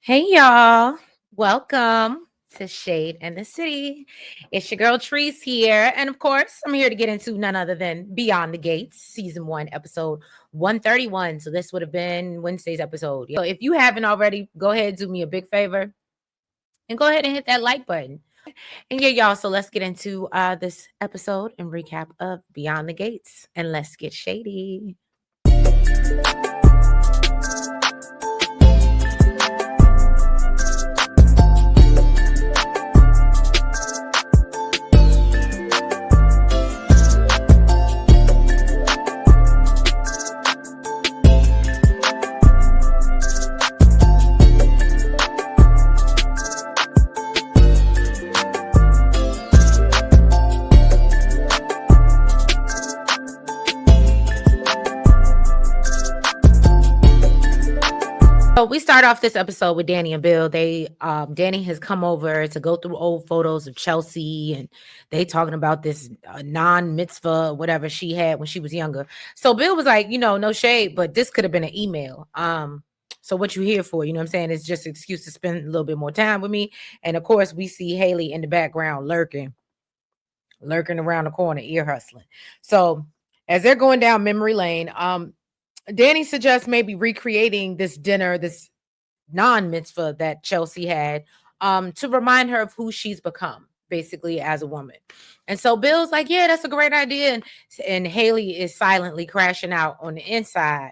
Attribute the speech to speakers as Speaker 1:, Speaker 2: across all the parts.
Speaker 1: Hey y'all, welcome to Shade and the City. It's your girl Treese here, and of course, I'm here to get into none other than Beyond the Gates, season 1, episode 131. So this would have been Wednesday's episode. So if you haven't already, go ahead, do me a big favor and go ahead and hit that like button. And yeah, y'all. So let's get into this episode and recap of Beyond the Gates, and let's get shady. So we start off this episode with Danny and Bill. Danny has come over to go through old photos of Chelsea, and they talking about this non-mitzvah, whatever she had when she was younger. So Bill was like, no shade, but this could have been an email. So what you here for? You know what I'm saying? It's just an excuse to spend a little bit more time with me. And of course, we see Haley in the background lurking around the corner, ear hustling. So as they're going down memory lane, Danny suggests maybe recreating this dinner, this non-mitzvah that Chelsea had, to remind her of who she's become, basically as a woman. And so Bill's like, yeah, that's a great idea. And Haley is silently crashing out on the inside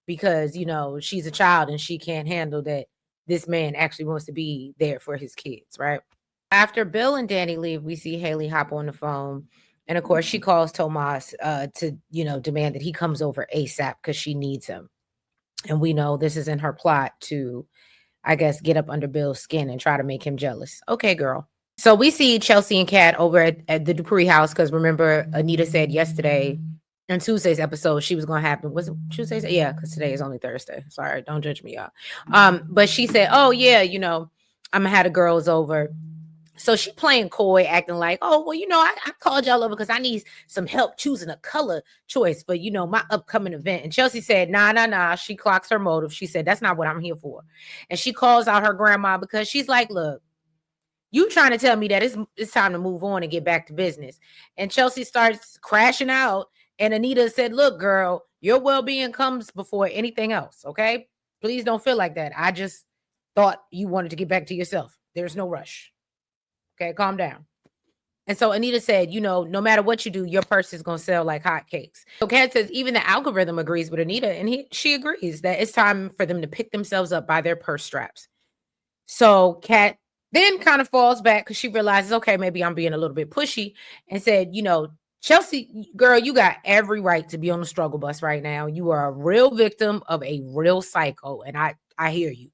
Speaker 1: because, she's a child and she can't handle that this man actually wants to be there for his kids, right? After Bill and Danny leave, we see Haley hop on the phone. And of course, she calls Tomas to, demand that he comes over ASAP because she needs him. And we know this is in her plot to, I guess, get up under Bill's skin and try to make him jealous. Okay, girl. So we see Chelsea and Kat over at the Dupree house because remember, Anita said yesterday on Tuesday's episode she was going to happen. Was it Tuesday? Yeah, because today is only Thursday. Sorry, don't judge me, y'all. But she said, oh, yeah, I'm going to have the girls over. So she playing coy, acting like, oh, well, I called y'all over because I need some help choosing a color choice for, my upcoming event. And Chelsea said, nah. She clocks her motive. She said, that's not what I'm here for. And she calls out her grandma because she's like, look, you trying to tell me that it's time to move on and get back to business. And Chelsea starts crashing out. And Anita said, look, girl, your well-being comes before anything else, okay? Please don't feel like that. I just thought you wanted to get back to yourself. There's no rush. Okay, calm down. And so Anita said, no matter what you do, your purse is going to sell like hotcakes. So Kat says even the algorithm agrees with Anita, and she agrees that it's time for them to pick themselves up by their purse straps. So Kat then kind of falls back because she realizes, okay, maybe I'm being a little bit pushy, and said, Chelsea, girl, you got every right to be on the struggle bus right now. You are a real victim of a real psycho, and I hear you.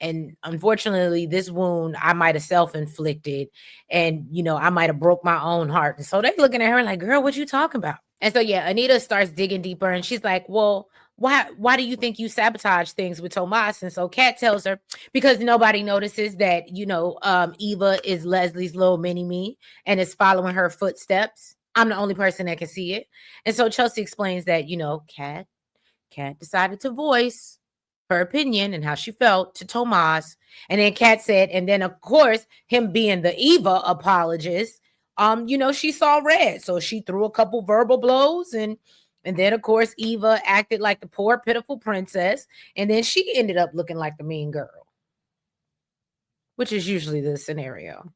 Speaker 1: And unfortunately, this wound I might have self-inflicted, and I might have broke my own heart. And so they looking at her like, girl, what you talking about? And so yeah, Anita starts digging deeper, and she's like, well, why do you think you sabotage things with Tomas? And so Kat tells her, because nobody notices that, Eva is Leslie's little mini me and is following her footsteps. I'm the only person that can see it. And so Chelsea explains that, Kat decided to voice her opinion and how she felt to Tomas. And then Kat said, and then of course, him being the Eva apologist, she saw red. So she threw a couple verbal blows, and then of course Eva acted like the poor pitiful princess, and then she ended up looking like the mean girl, which is usually the scenario.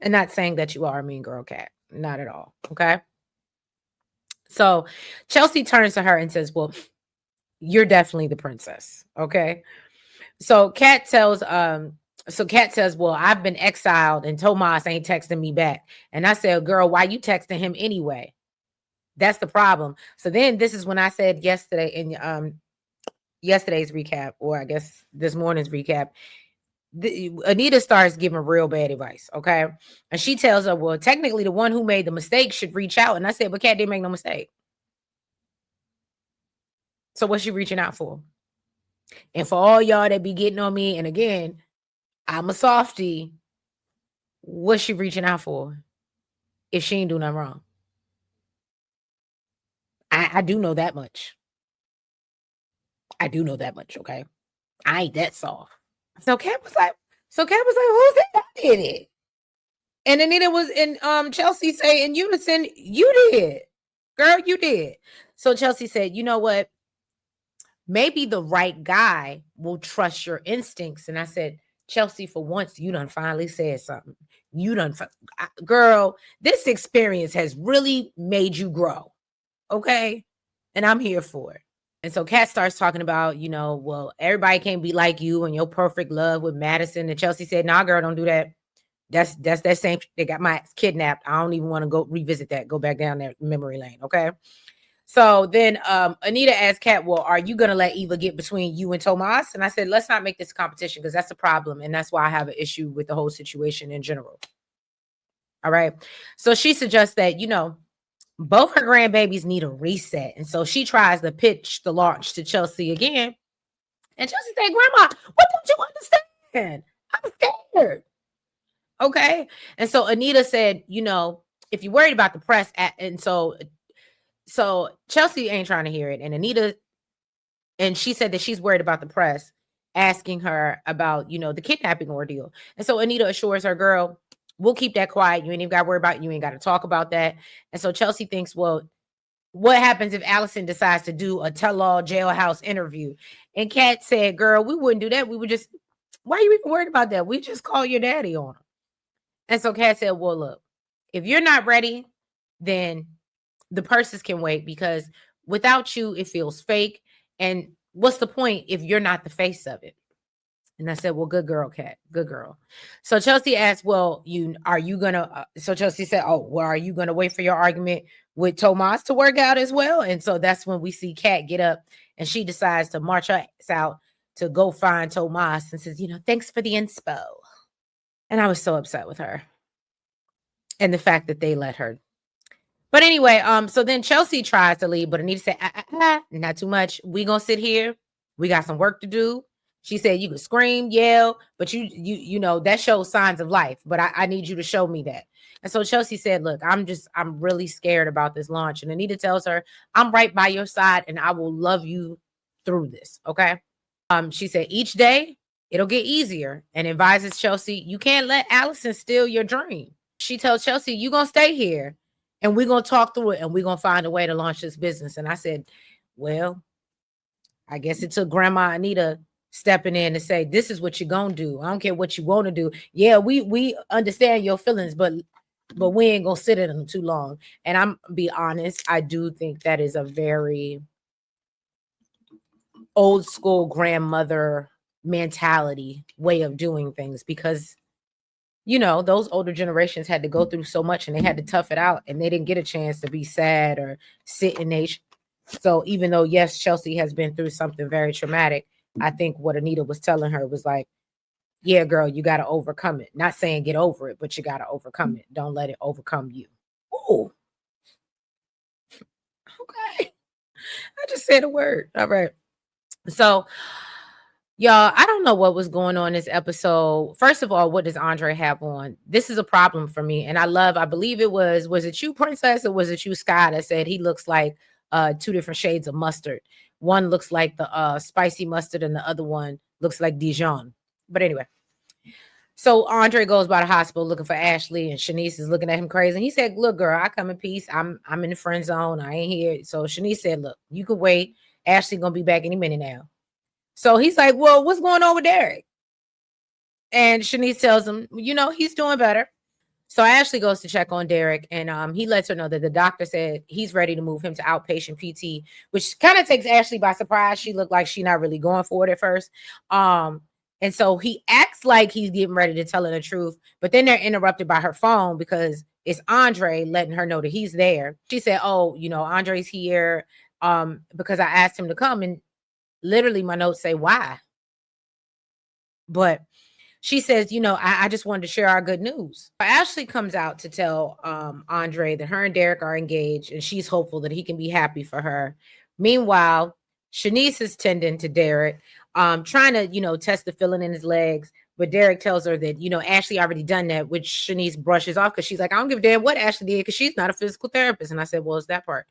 Speaker 1: And not saying that you are a mean girl, Kat. Not at all. Okay. So Chelsea turns to her and says, well, you're definitely the princess. Okay. So Kat says, well, I've been exiled and Tomas ain't texting me back. And I said, girl, why you texting him anyway? That's the problem. So then this is when I said yesterday in yesterday's recap, or I guess this morning's recap, Anita starts giving real bad advice. Okay. And she tells her, well, technically the one who made the mistake should reach out. And I said, but Kat didn't make no mistake. So what's she reaching out for? And for all y'all that be getting on me, and again, I'm a softie, what's she reaching out for if she ain't do nothing wrong? I do know that much. I do know that much, okay? I ain't that soft. So Kat was like, who's that? I did it. And Anita was in Chelsea say in unison, you did. Girl, you did. So Chelsea said, you know what? Maybe the right guy will trust your instincts. And I said, Chelsea, for once, you done finally said something. You done, girl, this experience has really made you grow. Okay. And I'm here for it. And so Kat starts talking about, well, everybody can't be like you and your perfect love with Madison. And Chelsea said, nah, girl, don't do that. That's that same. They got my kidnapped. I don't even want to go revisit that. Go back down that memory lane. Okay. So then Anita asked Kat, well, are you going to let Eva get between you and Tomas? And I said, let's not make this a competition because that's a problem. And that's why I have an issue with the whole situation in general. All right. So she suggests that, both her grandbabies need a reset. And so she tries to pitch the launch to Chelsea again. And Chelsea said, Grandma, what don't you understand? I'm scared. Okay. And so Anita said, if you're worried about the press, and so Chelsea ain't trying to hear it. And Anita, and she said that she's worried about the press asking her about, the kidnapping ordeal. And so Anita assures her, girl, we'll keep that quiet. You ain't even got to worry about it. You ain't got to talk about that. And so Chelsea thinks, well, what happens if Allison decides to do a tell-all jailhouse interview? And Kat said, girl, we wouldn't do that. We would just, why are you even worried about that? We just call your daddy on him. And so Kat said, well, look, if you're not ready, then the purses can wait because without you, it feels fake. And what's the point if you're not the face of it? And I said, well, good girl, Kat, good girl. So Chelsea asked, well, are you going to, so Chelsea said, oh, well, are you going to wait for your argument with Tomas to work out as well? And so that's when we see Kat get up and she decides to march her ass out to go find Tomas and says, thanks for the inspo. And I was so upset with her and the fact that they let her. But anyway, so then Chelsea tries to leave, but Anita said, not too much. We gonna sit here. We got some work to do. She said you could scream, yell, but you know that shows signs of life. But I need you to show me that. And so Chelsea said, look, I'm really scared about this launch. And Anita tells her, I'm right by your side and I will love you through this. Okay. She said each day it'll get easier and advises Chelsea, you can't let Allison steal your dream. She tells Chelsea, you gonna stay here and we're going to talk through it and we're going to find a way to launch this business. And I said, well, I guess it took Grandma Anita stepping in to say, this is what you're going to do. I don't care what you want to do. Yeah, we understand your feelings, but we ain't going to sit in them too long. And I'm be honest, I do think that is a very old school grandmother mentality way of doing things because those older generations had to go through so much and they had to tough it out and they didn't get a chance to be sad or sit in nation. So even though, yes, Chelsea has been through something very traumatic, I think what Anita was telling her was like, yeah, girl, you got to overcome it. Not saying get over it, but you got to overcome it. Don't let it overcome you. Oh, okay. I just said a word. All right. So, y'all, I don't know what was going on this episode. First of all, what does Andre have on? This is a problem for me. And I believe it was it you, Princess, or was it you, Sky, that said he looks like two different shades of mustard. One looks like the spicy mustard and the other one looks like Dijon. But anyway, so Andre goes by the hospital looking for Ashley and Shanice is looking at him crazy. And he said, look, girl, I come in peace. I'm in the friend zone. I ain't here. So Shanice said, look, you can wait. Ashley gonna be back any minute now. So he's like, well, what's going on with Derek? And Shanice tells him, he's doing better. So Ashley goes to check on Derek and he lets her know that the doctor said he's ready to move him to outpatient PT, which kind of takes Ashley by surprise. She looked like she's not really going for it at first. And so he acts like he's getting ready to tell her the truth, but then they're interrupted by her phone because it's Andre letting her know that he's there. She said, oh, Andre's here because I asked him to come. And literally my notes say why. But she says, I just wanted to share our good news. Ashley comes out to tell Andre that her and Derek are engaged and she's hopeful that he can be happy for her. Meanwhile, Shanice is tending to Derek, trying to, test the feeling in his legs. But Derek tells her that, Ashley already done that, which Shanice brushes off because she's like, I don't give a damn what Ashley did because she's not a physical therapist. And I said, well, it's that part.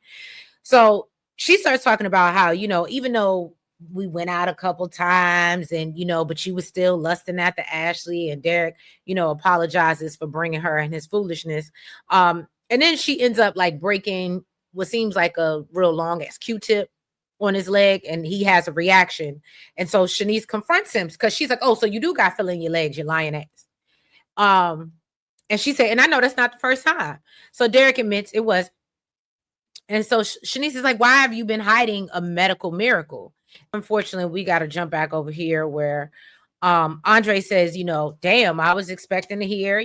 Speaker 1: So she starts talking about how, even though we went out a couple times and, but you was still lusting after Ashley, and Derek, apologizes for bringing her and his foolishness. And then she ends up like breaking what seems like a real long ass Q-tip on his leg, and he has a reaction. And so Shanice confronts him because she's like, "Oh, so you do got fill in your legs, you lying ass." Um, and she said, "And I know that's not the first time." So Derek admits it was. And so Shanice is like, "Why have you been hiding a medical miracle?" Unfortunately, we got to jump back over here where Andre says, "Damn, I was expecting to hear,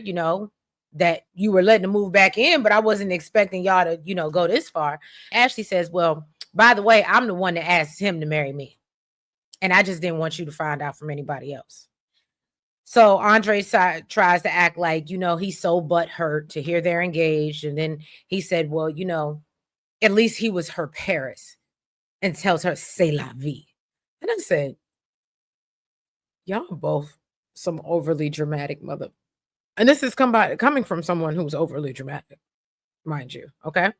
Speaker 1: that you were letting him move back in, but I wasn't expecting y'all to, go this far." Ashley says, "Well, by the way, I'm the one that asked him to marry me. And I just didn't want you to find out from anybody else." So Andre tries to act like, he's so butthurt to hear they're engaged. And then he said, "Well, at least he was her Paris," and tells her, "C'est la vie." And I said, y'all are both some overly dramatic mother. And this is coming from someone who's overly dramatic, mind you. Okay.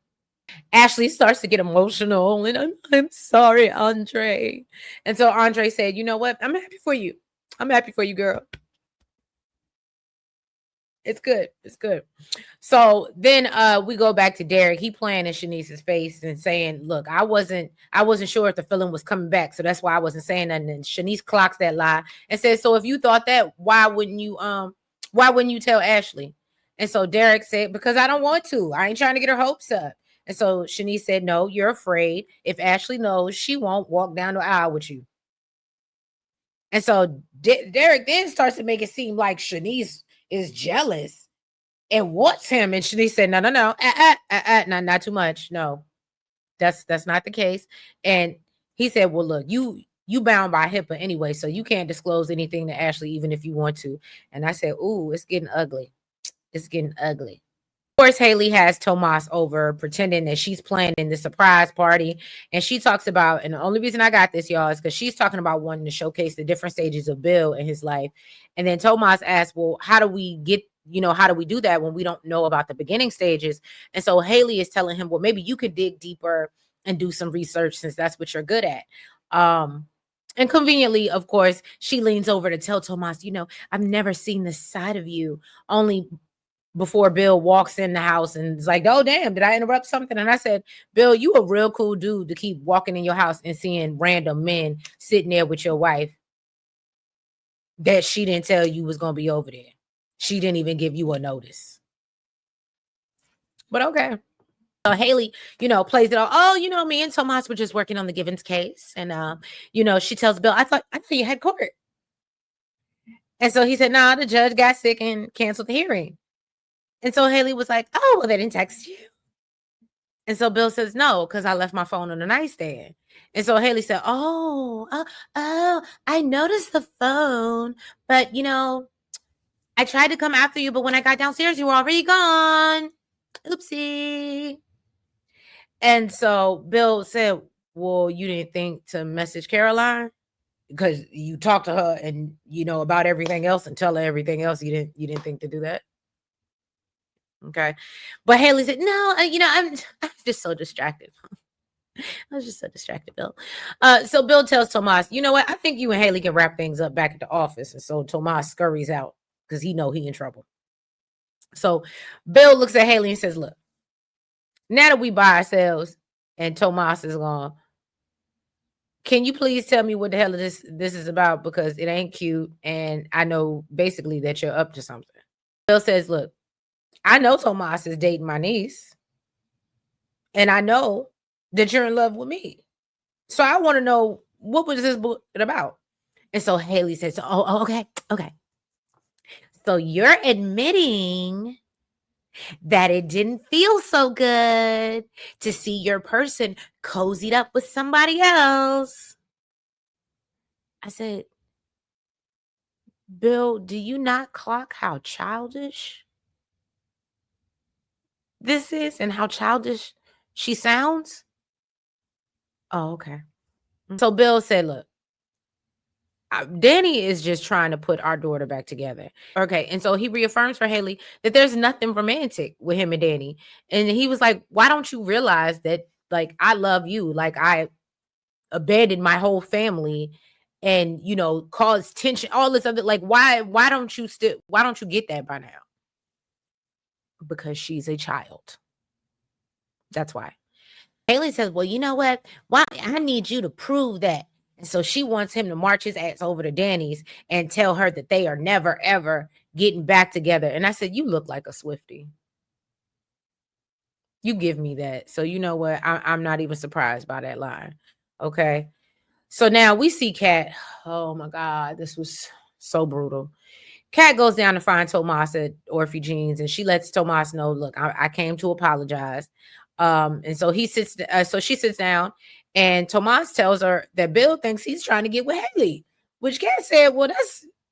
Speaker 1: Ashley starts to get emotional and I'm sorry, Andre. And so Andre said, "You know what? I'm happy for you. I'm happy for you, girl. It's good. It's good." So then we go back to Derek. He playing in Shanice's face and saying, "Look, I wasn't sure if the feeling was coming back. So that's why I wasn't saying nothing." And Shanice clocks that lie and says, "So if you thought that, why wouldn't you tell Ashley?" And so Derek said, "Because I don't want to. I ain't trying to get her hopes up." And so Shanice said, "No, you're afraid. If Ashley knows, she won't walk down the aisle with you." And so Derek then starts to make it seem like Shanice is jealous and wants him. And Shanice said, "No, no, no, not too much. No, that's not the case." And he said, "Well, look, you bound by HIPAA anyway, so you can't disclose anything to Ashley, even if you want to." And I said, "Ooh, it's getting ugly. It's getting ugly." Of course, Haley has Tomas over pretending that she's planning the surprise party. And she talks about, and the only reason I got this, y'all, is because she's talking about wanting to showcase the different stages of Bill in his life. And then Tomas asks, "Well, how do we do that when we don't know about the beginning stages?" And so Haley is telling him, "Well, maybe you could dig deeper and do some research since that's what you're good at." And conveniently, of course, she leans over to tell Tomas, "I've never seen this side of you." Only before Bill walks in the house and is like, "Oh, damn, did I interrupt something?" And I said, "Bill, you a real cool dude to keep walking in your house and seeing random men sitting there with your wife that she didn't tell you was going to be over there. She didn't even give you a notice." But okay. So Haley, plays it all. "Oh, me and Tomas were just working on the Givens case." And, she tells Bill, I thought you had court." And so he said, "Nah, the judge got sick and canceled the hearing." And so Haley was like, "Oh, well, they didn't text you." And so Bill says, "No, because I left my phone on the nightstand." And so Haley said, "Oh, I noticed the phone, but I tried to come after you, but when I got downstairs, you were already gone. Oopsie." And so Bill said, "Well, you didn't think to message Caroline because you talked to her and about everything else and tell her everything else. You didn't think to do that." Okay. But Haley said, "No, I'm just so distracted." I was just so distracted, Bill. So Bill tells Tomas, "You know what? I think you and Haley can wrap things up back at the office." And so Tomas scurries out because he in trouble. So Bill looks at Haley and says, "Look, now that we by ourselves and Tomas is gone, can you please tell me what the hell this is about? Because it ain't cute. And I know basically that you're up to something." Bill says, "Look, I know Tomas is dating my niece. And I know that you're in love with me. So I want to know, what was this book about?" And so Haley says, "Oh, okay. Okay. So you're admitting that it didn't feel so good to see your person cozied up with somebody else." I said, "Bill, do you not clock how childish this is and how childish she sounds?" "Oh, okay." So Bill said, "Look, Danny is just trying to put our daughter back together." Okay. And so he reaffirms for Haley that there's nothing romantic with him and Danny. And he was like, "Why don't you realize that, like, I love you? Like, abandon my whole family and, you know, cause tension, all this other, like, why don't you get that by now? Because she's a child. That's why. Haley says, well, you know what? Why I need you to prove that. And so she wants him to march his ass over to Danny's and tell her that they are never, ever getting back together. And I said, you look like a Swiftie. You give me that. So you know what? I'm not even surprised by that line. Okay. So now we see Kat. Oh my God, this was so brutal. Kat goes down to find Tomas at Orphe Jeans, and she lets Tomas know, look, I came to apologize. And so she sits down, and Tomas tells her that Bill thinks he's trying to get with Haley, which Kat said, well,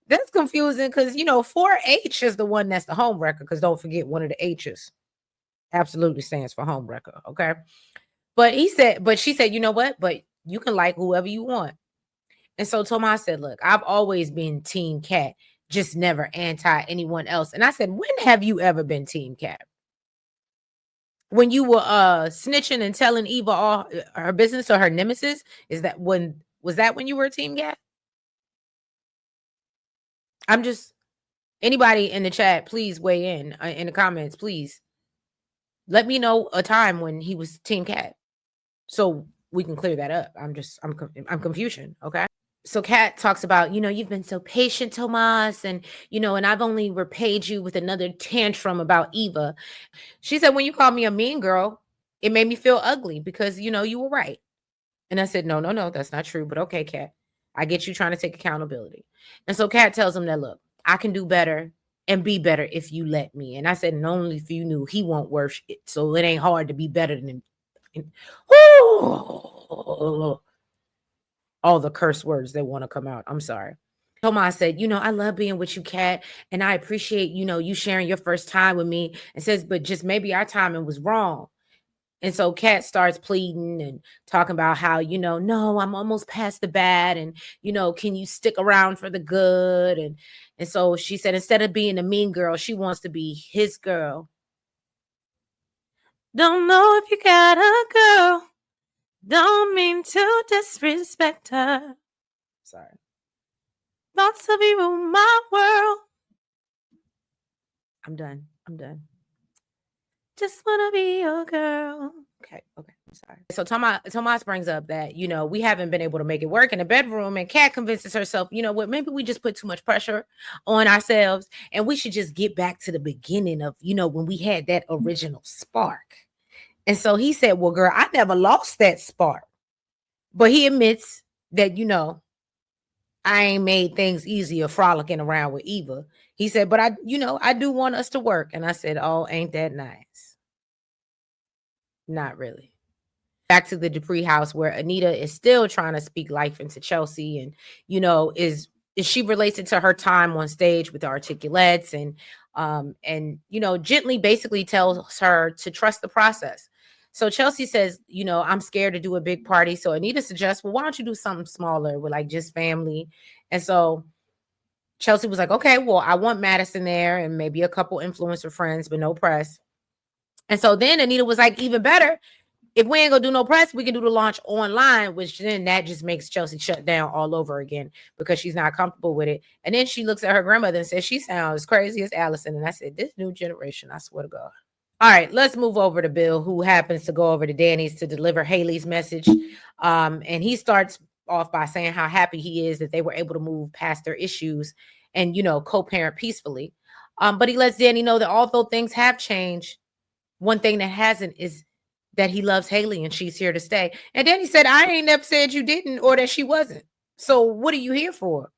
Speaker 1: that's confusing because, you know, 4H is the one that's the home wrecker, because don't forget, one of the H's absolutely stands for home wrecker. Okay. But she said, you know what? But you can like whoever you want. And so Tomas said, look, I've always been Team Kat, just never anti anyone else. And I said, when have you ever been Team Kat? When you were snitching and telling Eva all her business, or her nemesis? Was that when you were Team Kat? I'm just, anybody in the chat, please weigh in the comments, please. Let me know a time when he was Team Kat, so we can clear that up. I'm confusion. Okay. So Kat talks about, you know, you've been so patient, Tomas, and, you know, and I've only repaid you with another tantrum about Eva. She said, when you called me a mean girl, it made me feel ugly because, you know, you were right. And I said, no, that's not true. But okay, Kat, I get you trying to take accountability. And so Kat tells him that, look, I can do better and be better if you let me. And I said, and only if you knew he won't worth it. So it ain't hard to be better than him. All the curse words that want to come out. I'm sorry. Tomas said, you know, I love being with you, Kat, and I appreciate, you know, you sharing your first time with me. And says, but just maybe our timing was wrong. And so Kat starts pleading and talking about how, you know, no, I'm almost past the bad. And, you know, can you stick around for the good? And so she said, instead of being a mean girl, she wants to be his girl. Don't know if you got a girl. Don't mean to disrespect her. Sorry. Thoughts of you rule my world. I'm done. Just wanna be your girl. Okay, I'm sorry. So Tomas brings up that, you know, we haven't been able to make it work in the bedroom, and Kat convinces herself, you know what, maybe we just put too much pressure on ourselves, and we should just get back to the beginning of, you know, when we had that original spark. And so he said, well, girl, I never lost that spark. But he admits that, you know, I ain't made things easier frolicking around with Eva. He said, but I do want us to work. And I said, oh, ain't that nice? Not really. Back to the Dupree house, where Anita is still trying to speak life into Chelsea, and, you know, is she relates it to her time on stage with the Articulates, and, you know, gently basically tells her to trust the process. So Chelsea says, you know, I'm scared to do a big party. So Anita suggests, well, why don't you do something smaller with like just family? And so Chelsea was like, okay, well, I want Madison there and maybe a couple influencer friends, but no press. And so then Anita was like, even better, if we ain't gonna do no press, we can do the launch online, which then that just makes Chelsea shut down all over again because she's not comfortable with it. And then she looks at her grandmother and says, she sounds crazy as Allison. And I said, this new generation, I swear to God. All right, let's move over to Bill, who happens to go over to Danny's to deliver Haley's message. And he starts off by saying how happy he is that they were able to move past their issues and, you know, co-parent peacefully. But he lets Danny know that although things have changed, one thing that hasn't is that he loves Haley and she's here to stay. And Danny said, I ain't never said you didn't or that she wasn't. So what are you here for?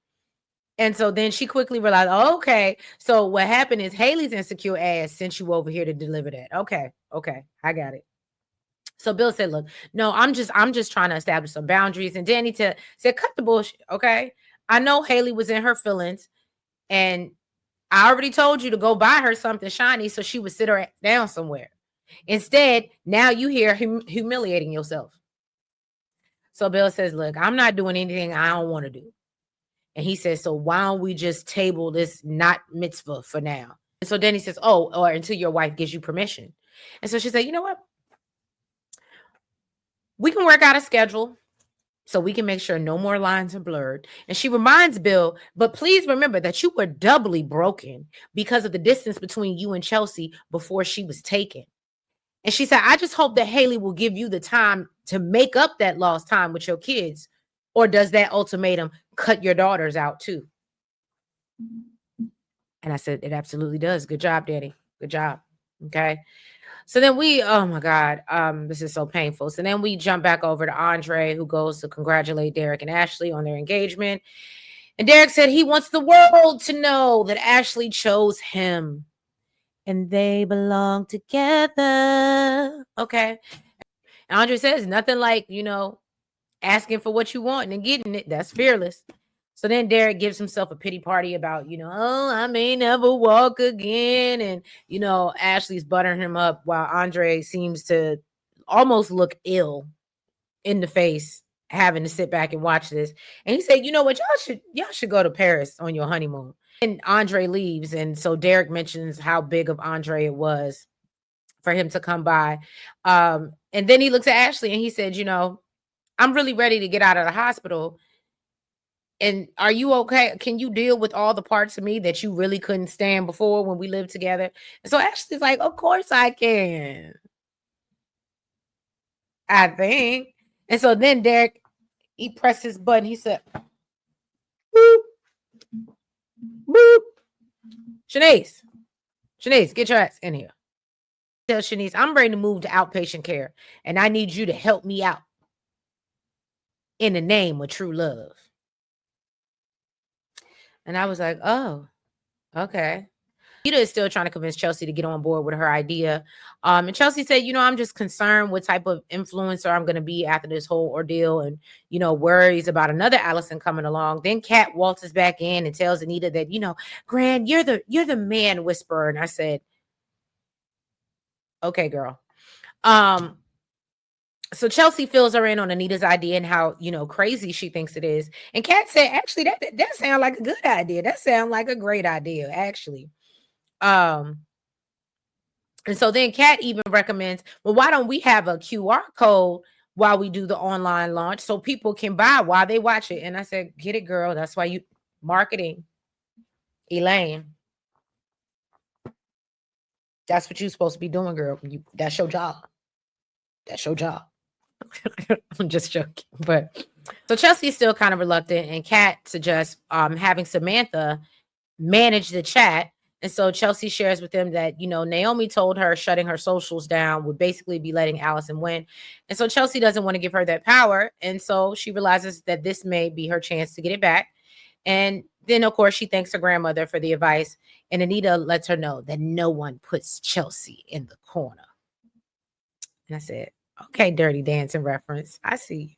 Speaker 1: And so then she quickly realized, oh, okay, so what happened is Haley's insecure ass sent you over here to deliver that. Okay, I got it. So Bill said, look, no, I'm just trying to establish some boundaries. And Danny said, cut the bullshit, okay? I know Haley was in her feelings, and I already told you to go buy her something shiny so she would sit her down somewhere. Instead, now you here humiliating yourself. So Bill says, look, I'm not doing anything I don't want to do. And he says, so why don't we just table this not mitzvah for now? And so then he says, oh, or until your wife gives you permission. And so she said, you know what? We can work out a schedule. so we can make sure no more lines are blurred. And she reminds Bill, but please remember that you were doubly broken because of the distance between you and Chelsea before she was taken. And she said, I just hope that Haley will give you the time to make up that lost time with your kids. Or does that ultimatum cut your daughters out too? And I said, it absolutely does. Good job, Daddy. Good job. Okay. So then oh my God, this is so painful. So then we jump back over to Andre, who goes to congratulate Derek and Ashley on their engagement. And Derek said he wants the world to know that Ashley chose him and they belong together. Okay. And Andre says nothing like, asking for what you want and getting it. That's fearless. So then Derek gives himself a pity party about, oh, I may never walk again. And, Ashley's buttering him up while Andre seems to almost look ill in the face, having to sit back and watch this. And he said, you know what, y'all should go to Paris on your honeymoon. And Andre leaves. And so Derek mentions how big of Andre it was for him to come by. And then he looks at Ashley and he said, I'm really ready to get out of the hospital. And are you okay? Can you deal with all the parts of me that you really couldn't stand before when we lived together? And so Ashley's like, of course I can. I think. And so then Derek, he pressed his button. He said, boop, boop. Shanice, get your ass in here. Tell Shanice, I'm ready to move to outpatient care. And I need you to help me out in the name of true love. And I was like, oh, okay. Anita is still trying to convince Chelsea to get on board with her idea. And Chelsea said, I'm just concerned what type of influencer I'm going to be after this whole ordeal and, worries about another Allison coming along. Then Kat waltzes back in and tells Anita that, Gran, you're the man whisperer. And I said, okay, girl. So Chelsea fills her in on Anita's idea and how, crazy she thinks it is. And Kat said, actually, that sounds like a good idea. That sounds like a great idea, actually. And so then Kat even recommends, well, why don't we have a QR code while we do the online launch so people can buy while they watch it? And I said, get it, girl. That's why you marketing, Elaine. That's what you're supposed to be doing, girl. That's your job. That's your job. I'm just joking. But so Chelsea is still kind of reluctant, and Kat suggests having Samantha manage the chat. And so Chelsea shares with them that, Naomi told her shutting her socials down would basically be letting Allison win. And so Chelsea doesn't want to give her that power. And so she realizes that this may be her chance to get it back. And then, of course, she thanks her grandmother for the advice. And Anita lets her know that no one puts Chelsea in the corner. And I said, okay, Dirty Dancing reference. I see.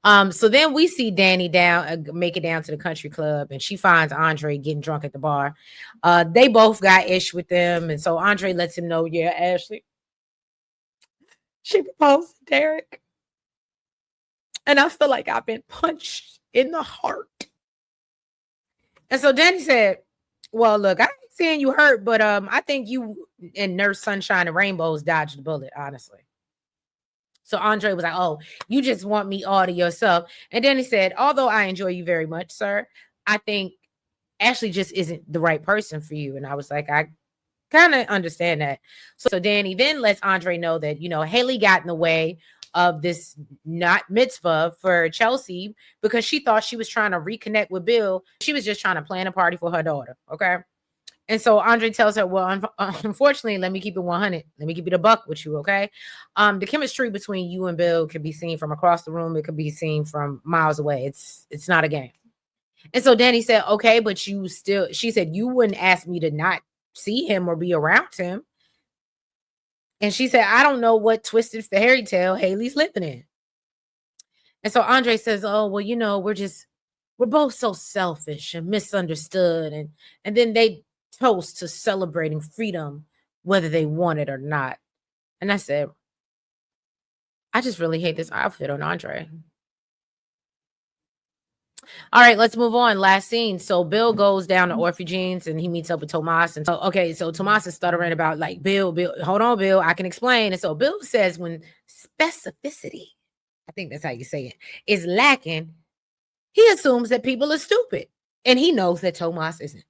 Speaker 1: So then we see Danny make it down to the country club, and she finds Andre getting drunk at the bar. They both got ish with them, and so Andre lets him know, yeah, Ashley, she proposed to Derek. And I feel like I've been punched in the heart. And so Danny said, well, look, I ain't saying you hurt, but I think you and Nurse Sunshine and Rainbows dodged the bullet, honestly. So Andre was like, oh, you just want me all to yourself. And then he said, although I enjoy you very much, sir, I think Ashley just isn't the right person for you. And I was like, I kind of understand that. So Danny then lets Andre know that, Haley got in the way of this not mitzvah for Chelsea because she thought she was trying to reconnect with Bill. She was just trying to plan a party for her daughter. Okay. And so Andre tells her, well, unfortunately, let me keep it 100. Let me keep it a buck with you, okay? The chemistry between you and Bill can be seen from across the room. It could be seen from miles away. It's not a game. And so Danny said, okay, but she said, you wouldn't ask me to not see him or be around him. And she said, I don't know what twisted fairy tale Haley's living in. And so Andre says, oh, well, we're both so selfish and misunderstood. And then they toast to celebrating freedom, whether they want it or not. And I said, I just really hate this outfit on Andre. All right, let's move on. Last scene. So Bill goes down to Orphagene's and he meets up with Tomas. And so Tomas is stuttering about like, Bill, hold on, Bill, I can explain. And so Bill says when specificity I think that's how you say it, is lacking, he assumes that people are stupid. And he knows that Tomas isn't.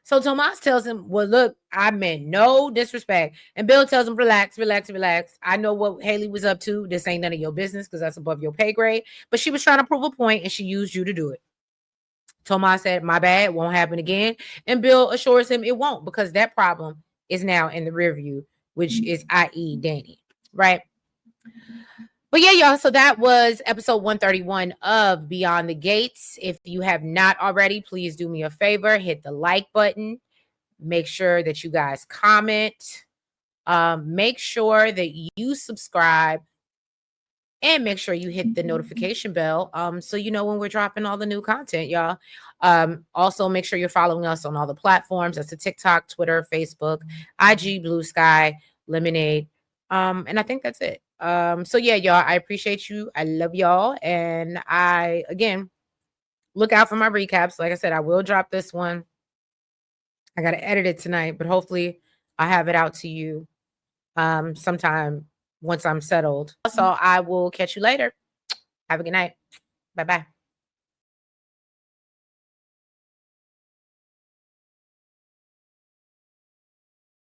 Speaker 1: So Tomas tells him, well, look, I meant no disrespect. And Bill tells him, relax, relax, relax. I know what Haley was up to. This ain't none of your business because that's above your pay grade. But she was trying to prove a point and she used you to do it. Tomas said, my bad, won't happen again. And Bill assures him it won't because that problem is now in the rear view, which is i.e. Danny, right? But yeah, y'all, so that was episode 131 of Beyond the Gates. If you have not already, please do me a favor, hit the like button. Make sure that you guys comment. Make sure that you subscribe. And make sure you hit the notification bell so you know when we're dropping all the new content, y'all. Also, make sure you're following us on all the platforms. That's the TikTok, Twitter, Facebook, IG, Blue Sky, Lemonade. And I think that's it. So yeah, y'all, I appreciate you. I love y'all. And I, again, look out for my recaps. Like I said, I will drop this one. I got to edit it tonight, but hopefully I'll have it out to you sometime once I'm settled. So I will catch you later. Have a good night. Bye-bye.